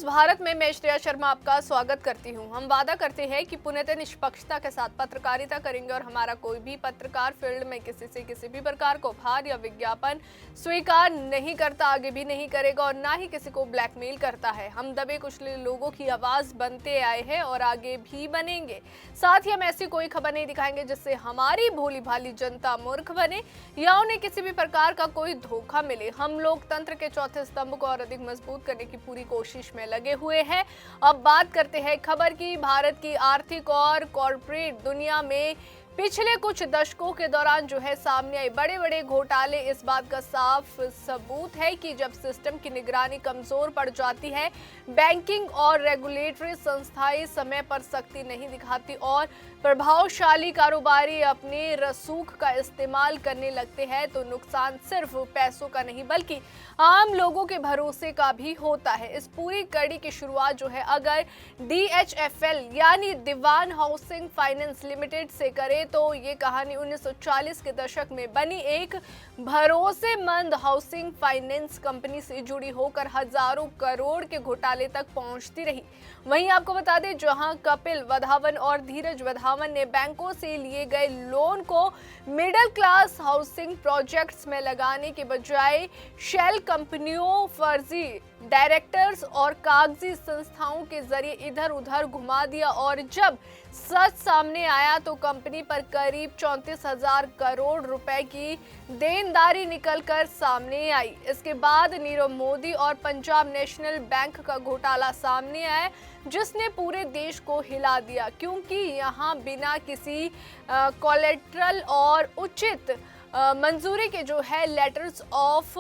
भारत में मैं श्रेया शर्मा आपका स्वागत करती हूं। हम वादा करते हैं कि पूर्णतः निष्पक्षता के साथ पत्रकारिता करेंगे और हमारा कोई भी पत्रकार फील्ड में किसी से किसी भी प्रकार को उपहार या विज्ञापन स्वीकार नहीं करता, आगे भी नहीं करेगा और ना ही किसी को ब्लैकमेल करता है। हम दबे कुचले लोगों की आवाज बनते आए हैं और आगे भी बनेंगे। साथ ही हम ऐसी कोई खबर नहीं दिखाएंगे जिससे हमारी भोली भाली जनता मूर्ख बने या उन्हें किसी भी प्रकार का कोई धोखा मिले। हम लोकतंत्र के चौथे स्तंभ को और अधिक मजबूत करने की पूरी कोशिश में लगे हुए हैं। अब बात करते हैं खबर की। भारत की आर्थिक और कॉर्पोरेट दुनिया में पिछले कुछ दशकों के दौरान जो है सामने आए बड़े बड़े घोटाले इस बात का साफ सबूत है कि जब सिस्टम की निगरानी कमजोर पड़ जाती है, बैंकिंग और रेगुलेटरी संस्थाएं समय पर सख्ती नहीं दिखाती और प्रभावशाली कारोबारी अपने रसूख का इस्तेमाल करने लगते हैं, तो नुकसान सिर्फ पैसों का नहीं बल्कि आम लोगों के भरोसे का भी होता है। इस पूरी कड़ी की शुरुआत जो है अगर DHFL यानी दीवान हाउसिंग फाइनेंस लिमिटेड से करे तो ये कहानी 1940 के दशक में बनी एक भरोसेमंद हाउसिंग फाइनेंस कंपनी से जुड़ी होकर हजारों करोड़ के घोटाले तक पहुंचती रही। वहीं आपको बता दें, जहां कपिल वधावन और धीरज वधावन ने बैंकों से लिए गए लोन को मिडिल क्लास हाउसिंग प्रोजेक्ट्स में लगाने के बजाय शेल कंपनियों, फर्जी डायरेक्टर्स और कागजी संस्थाओं के जरिए इधर उधर घुमा दिया और जब सच सामने आया तो कंपनी पर करीब 34,000 करोड़ रुपए की देनदारी निकलकर सामने आई। इसके बाद नीरव मोदी और पंजाब नेशनल बैंक का घोटाला सामने आया जिसने पूरे देश को हिला दिया, क्योंकि यहाँ बिना किसी कोलेटरल और उचित मंजूरी के जो है लेटर्स ऑफ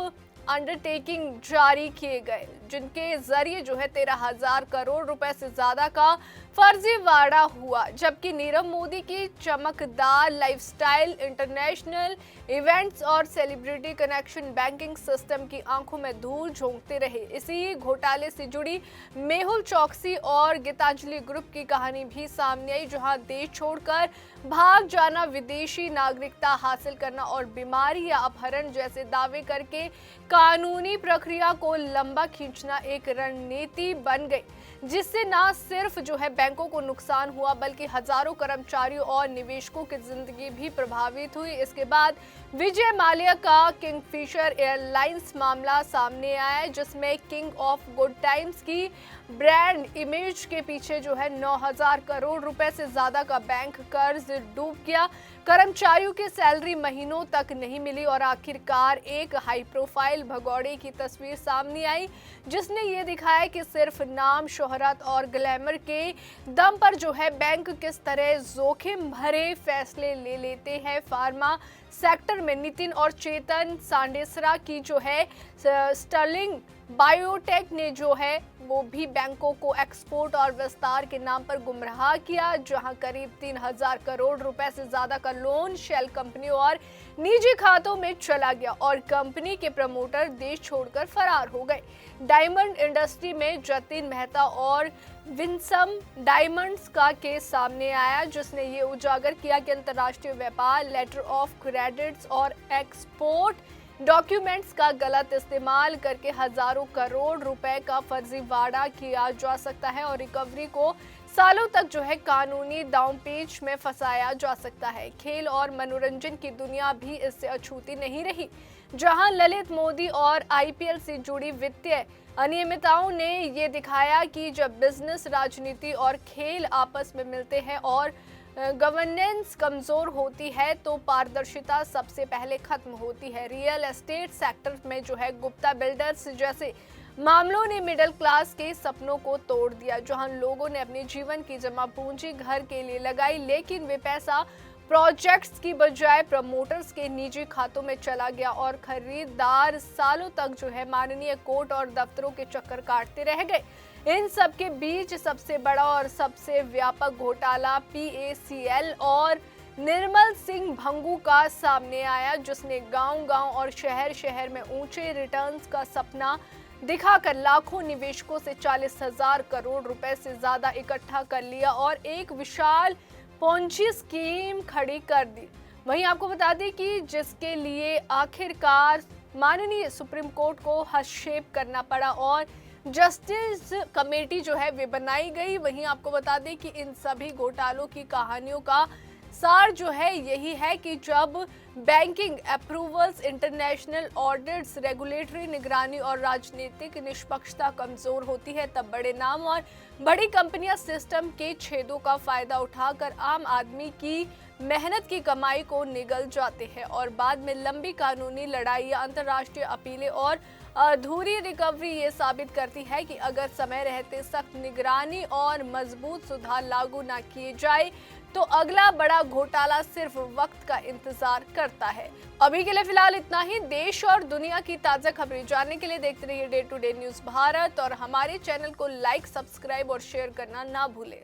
अंडरटेकिंग जारी किए गए, जिनके जरिए जो है 13,000 करोड़ रुपए से ज्यादा का फर्जीवाड़ा हुआ। जबकि नीरव मोदी की चमकदार लाइफस्टाइल, इंटरनेशनल इवेंट्स और सेलिब्रिटी कनेक्शन बैंकिंग सिस्टम की आंखों में धूल झोंकते रहे। इसी घोटाले से जुड़ी मेहुल चौकसी और गीतांजलि ग्रुप की कहानी भी सामने आई, जहां देश छोड़कर भाग जाना, विदेशी नागरिकता हासिल करना और बीमारी या अपहरण जैसे दावे करके कानूनी प्रक्रिया को लंबा खींचना एक रणनीति बन गई, जिससे ना सिर्फ जो है बैंकों को नुकसान हुआ बल्कि हजारों कर्मचारियों और निवेशकों की जिंदगी भी प्रभावित हुई। इसके बाद विजय माल्या का किंगफिशर एयरलाइंस मामला सामने आया, जिसमें किंग ऑफ गुड टाइम्स की ब्रांड इमेज के पीछे जो है 9,000 करोड़ रुपए से ज्यादा का बैंक कर्ज डूब गया। कर्मचारियों की सैलरी महीनों तक नहीं मिली और आखिरकार एक हाई प्रोफाइल भगौड़े की तस्वीर सामने आई, जिसने ये दिखाया कि सिर्फ नाम, शोहरत और ग्लैमर के दम पर जो है बैंक किस तरह जोखिम भरे फैसले ले लेते हैं। फार्मा सेक्टर में नितिन और चेतन सांडेसरा की जो है स्टर्लिंग बायोटेक ने जो है वो भी बैंकों को एक्सपोर्ट और विस्तार के नाम पर गुमराह किया, जहां करीब 3,000 करोड़ रुपए से ज्यादा का लोन शेल कंपनियों और निजी खातों में चला गया और कंपनी के प्रमोटर देश छोड़कर फरार हो गए। डायमंड इंडस्ट्री में जतिन मेहता और विंसम डायमंड्स का केस सामने आया, जिसने ये उजागर किया कि अंतर्राष्ट्रीय व्यापार, लेटर ऑफ क्रेडिट्स और एक्सपोर्ट डॉक्यूमेंट्स का गलत इस्तेमाल करके हजारों करोड़ रुपए का फर्जीवाड़ा किया जा सकता है और रिकवरी को सालों तक जो है कानूनी दांवपेच में फंसाया जा सकता है। खेल और मनोरंजन की दुनिया भी इससे अछूती नहीं रही, जहां ललित मोदी और IPL से जुड़ी वित्तीय अनियमितताओं ने ये दिखाया कि जब बिजनेस, राजनीति और खेल आपस में मिलते हैं और गवर्नेंस कमजोर होती है तो पारदर्शिता सबसे पहले खत्म होती है। रियल एस्टेट सेक्टर में जो है गुप्ता बिल्डर्स जैसे मामलों ने मिडिल क्लास के सपनों को तोड़ दिया, जहां लोगों ने अपने जीवन की जमा पूंजी घर के लिए लगाई, लेकिन वे पैसा प्रोजेक्ट्स की बजाय प्रमोटर्स के निजी खातों में चला गया और खरीदार सालों तक जो है माननीय कोर्ट और दफ्तरों के चक्कर काटते रह गए। इन सब के बीच सबसे बड़ा और सबसे व्यापक घोटाला PACL और निर्मल सिंह भंगू का सामने आया, जिसने गांव-गांव और शहर-शहर में ऊंचे रिटर्न्स का सपना दिखाकर लाखों निवेशकों से 40,000 करोड़ रुपए से ज्यादा इकट्ठा कर लिया और एक विशाल पोंजी स्कीम खड़ी कर दी। वहीं आपको बता दें कि जिसके लिए आखिरकार माननीय सुप्रीम कोर्ट को हस्तक्षेप करना पड़ा और जस्टिस कमेटी जो है वे बनाई गई। वहीं आपको बता दें कि इन सभी घोटालों की कहानियों का सार जो है यही है कि जब banking approvals, international audits, regulatory निगरानी और राजनीतिक निष्पक्षता कमजोर होती है, तब बड़े नाम और बड़ी कंपनियां सिस्टम के छेदों का फायदा उठाकर आम आदमी की मेहनत की कमाई को निगल जाते हैं और बाद में लंबी कानूनी लड़ाई या अंतर्राष्ट्रीय अपीलें और अधूरी रिकवरी ये साबित करती है कि अगर समय रहते सख्त निगरानी और मजबूत सुधार लागू न किए जाए तो अगला बड़ा घोटाला सिर्फ वक्त का इंतजार करता है। अभी के लिए फिलहाल इतना ही। देश और दुनिया की ताजा खबरें जानने के लिए देखते रहिए day to day news Bharat और हमारे चैनल को लाइक, सब्सक्राइब और शेयर करना ना भूलें।